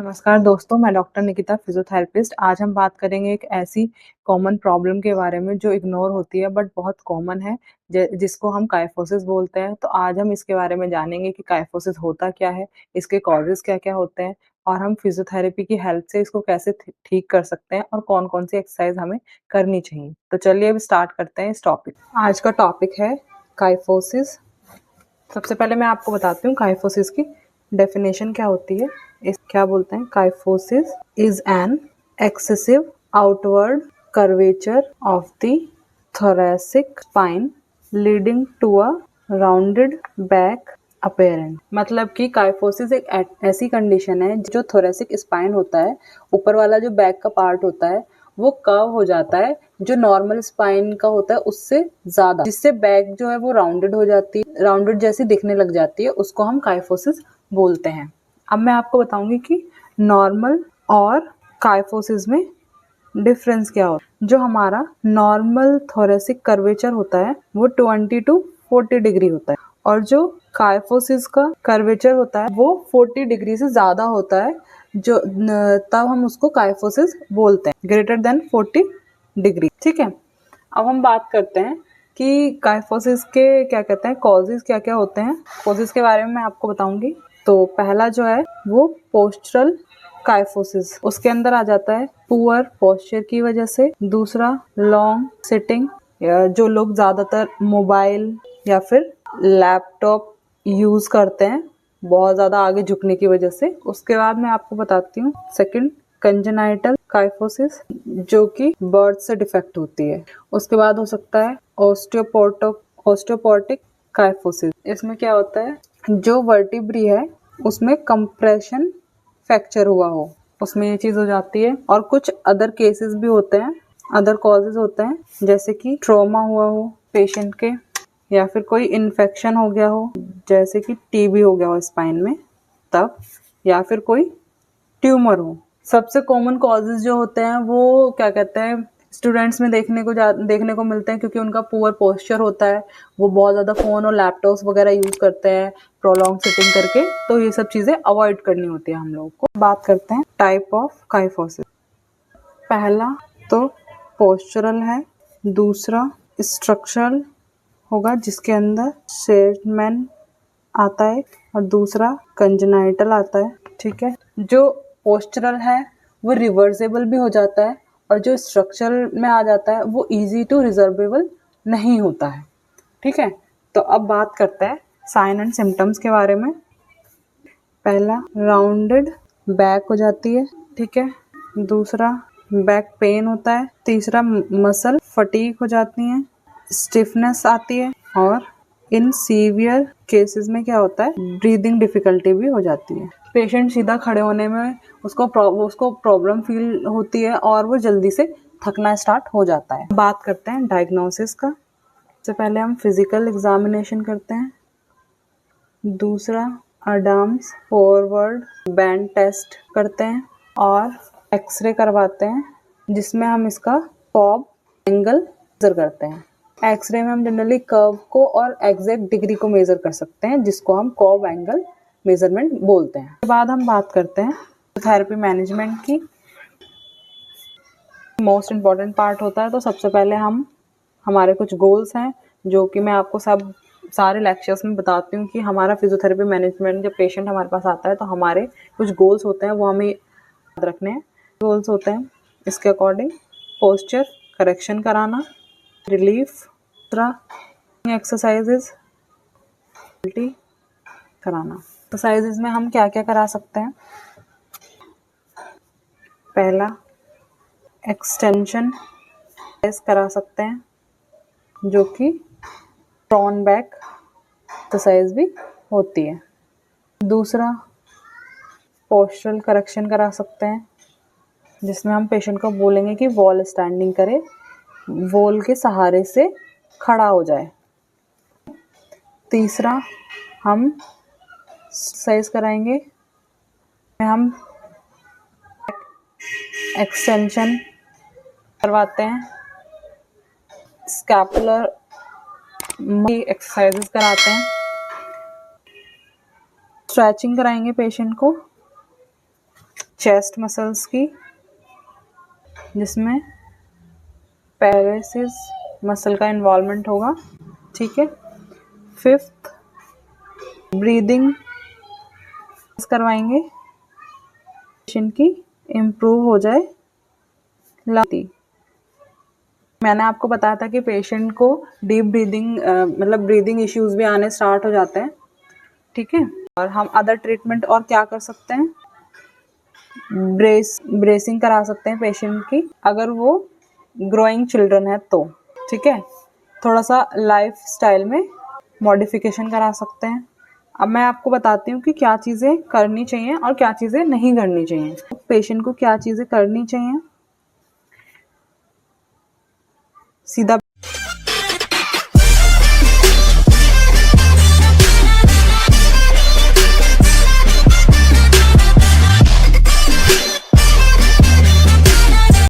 नमस्कार दोस्तों, मैं डॉक्टर निकिता फिजियोथेरेपिस्ट। आज हम बात करेंगे एक ऐसी कॉमन प्रॉब्लम के बारे में जो इग्नोर होती है बट बहुत कॉमन है, जिसको हम काइफोसिस बोलते हैं। तो आज हम इसके बारे में जानेंगे कि काइफोसिस होता क्या है, इसके कॉजेज़ क्या-क्या होते हैं और हम फिजियोथेरेपी की हेल्प से इसको कैसे ठीक कर सकते हैं और कौन-कौन सी एक्सरसाइज हमें करनी चाहिए। तो चलिए अब स्टार्ट करते हैं इस टॉपिक। आज का टॉपिक है काइफोसिस। सबसे पहले मैं आपको बताती हूँ काइफोसिस की डेफिनेशन क्या होती है। इस क्या बोलते हैं, kyphosis is an excessive outward curvature of the thoracic spine leading to a rounded back apparent. मतलब कि काइफोसिस एक ऐसी कंडीशन है जो थोरेसिक स्पाइन होता है, ऊपर वाला जो बैक का पार्ट होता है वो कर्व हो जाता है जो नॉर्मल स्पाइन का होता है उससे ज्यादा, जिससे बैक जो है वो राउंडेड हो जाती है, राउंडेड जैसी दिखने लग जाती है, उसको हम काइफोसिस बोलते हैं। अब मैं आपको बताऊंगी कि नॉर्मल और काइफोसिस में डिफरेंस क्या होता है। जो हमारा नॉर्मल थोरेसिक कर्वेचर होता है वो 20 to 40 डिग्री होता है और जो काइफोसिस का कर्वेचर होता है वो 40 डिग्री से ज्यादा होता है, जो तब हम उसको काइफोसिस बोलते हैं, ग्रेटर देन 40 डिग्री। ठीक है, अब हम बात करते हैं कि काइफोसिस के क्या कहते हैं, कॉजेज क्या क्या होते हैं। कॉजेज के बारे में मैं आपको बताऊंगी। तो पहला जो है वो पोस्चरल काइफोसिस, उसके अंदर आ जाता है पुअर पोस्चर की वजह से। दूसरा लॉन्ग सिटिंग, जो लोग ज्यादातर मोबाइल या फिर लैपटॉप यूज करते हैं बहुत ज्यादा आगे झुकने की वजह से। उसके बाद मैं आपको बताती हूँ सेकंड कंजेनाइटल काइफोसिस, जो कि बर्थ से डिफेक्ट होती है। उसके बाद हो सकता है ऑस्टियोपोर्टिक काइफोसिस। इसमें क्या होता है, जो वर्टिब्री है उसमें कंप्रेशन फ्रैक्चर हुआ हो, उसमें ये चीज हो जाती है। और कुछ अदर केसेस भी होते हैं, अदर कॉजेज होते हैं, जैसे कि ट्रॉमा हुआ हो पेशेंट के, या फिर कोई इन्फेक्शन हो गया हो, जैसे कि टीबी हो गया हो स्पाइन में तब, या फिर कोई ट्यूमर हो। सबसे कॉमन कॉजेज जो होते हैं वो क्या कहते हैं, स्टूडेंट्स में देखने को मिलते हैं, क्योंकि उनका पुअर पोस्चर होता है, वो बहुत ज़्यादा फ़ोन और लैपटॉप्स वगैरह यूज़ करते हैं प्रोलॉन्ग सिटिंग करके, तो ये सब चीज़ें अवॉइड करनी होती है हम लोगों को। बात करते हैं टाइप ऑफ काइफोसिस। पहला तो पोस्चरल है, दूसरा स्ट्रक्चरल होगा जिसके अंदर सेटमेंट आता है, और दूसरा कंजेनाइटल आता है। ठीक है, जो पोस्चरल है वो रिवर्सेबल भी हो जाता है, और जो स्ट्रक्चरल में आ जाता है वो इजी टू रिजर्वेबल नहीं होता है। ठीक है, तो अब बात करते हैं साइन एंड सिम्टम्स के बारे में। पहला राउंडेड बैक हो जाती है। ठीक है, दूसरा बैक पेन होता है, तीसरा मसल फटीग हो जाती है, स्टिफनेस आती है, और इन सीवियर केसेस में क्या होता है, ब्रीदिंग डिफिकल्टी भी हो जाती है। पेशेंट सीधा खड़े होने में उसको प्रॉब्लम फील होती है और वो जल्दी से थकना स्टार्ट हो जाता है। बात करते हैं डायग्नोसिस का। सबसे पहले हम फिजिकल एग्जामिनेशन करते हैं, दूसरा अडाम्स फॉरवर्ड बैंड टेस्ट करते हैं, और एक्सरे करवाते हैं जिसमें हम इसका कॉब एंगल मेजर करते हैं। एक्सरे में हम जनरली कर्व को और एग्जैक्ट डिग्री को मेजर कर सकते हैं, जिसको हम कॉब एंगल मेजरमेंट बोलते हैं। उसके बाद हम बात करते हैं थेरेपी मैनेजमेंट की। मोस्ट इम्पॉर्टेंट पार्ट होता है। तो सबसे पहले हमारे कुछ गोल्स हैं, जो कि मैं आपको सारे लेक्चर्स में बताती हूँ कि हमारा फिजियोथेरेपी मैनेजमेंट, जब पेशेंट हमारे पास आता है तो हमारे कुछ गोल्स होते हैं, वो हमें याद रखने हैं। गोल्स होते हैं इसके अकॉर्डिंग: पोस्चर करेक्शन कराना, रिलीफ, एक्सरसाइजेज कराना। एक्सरसाइजेज में हम क्या क्या करा सकते हैं, पहला एक्सटेंशन करा सकते हैं, जो कि प्रॉन बैक एक्सरसाइज भी होती है। दूसरा पोस्चरल करेक्शन करा सकते हैं, जिसमें हम पेशेंट को बोलेंगे कि वॉल स्टैंडिंग करे, वॉल के सहारे से खड़ा हो जाए। तीसरा हम एक्सरसाइज कराएंगे, हम एक्सटेंशन करवाते हैं, स्कैपुलर एक्सरसाइजेस कराते हैं, स्ट्रेचिंग कराएंगे पेशेंट को, चेस्ट मसल्स की, जिसमें पैरेसिस मसल का इन्वॉल्वमेंट होगा। ठीक है। फिफ्थ, ब्रीदिंग करवाएंगे, पेशेंट की इम्प्रूव हो जाए लंग्स। मैंने आपको बताया था कि पेशेंट को डीप ब्रीदिंग मतलब ब्रीदिंग इश्यूज भी आने स्टार्ट हो जाते हैं। ठीक है। और हम अदर ट्रीटमेंट और क्या कर सकते हैं, ब्रेसिंग करा सकते हैं पेशेंट की, अगर वो ग्रोइंग चिल्ड्रन है तो। ठीक है। थोड़ा सा लाइफ स्टाइल में मॉडिफिकेशन करा सकते हैं। अब मैं आपको बताती हूँ कि क्या चीज़ें करनी चाहिए और क्या चीज़ें नहीं करनी चाहिए। पेशेंट को क्या चीज़ें करनी चाहिए, सीधा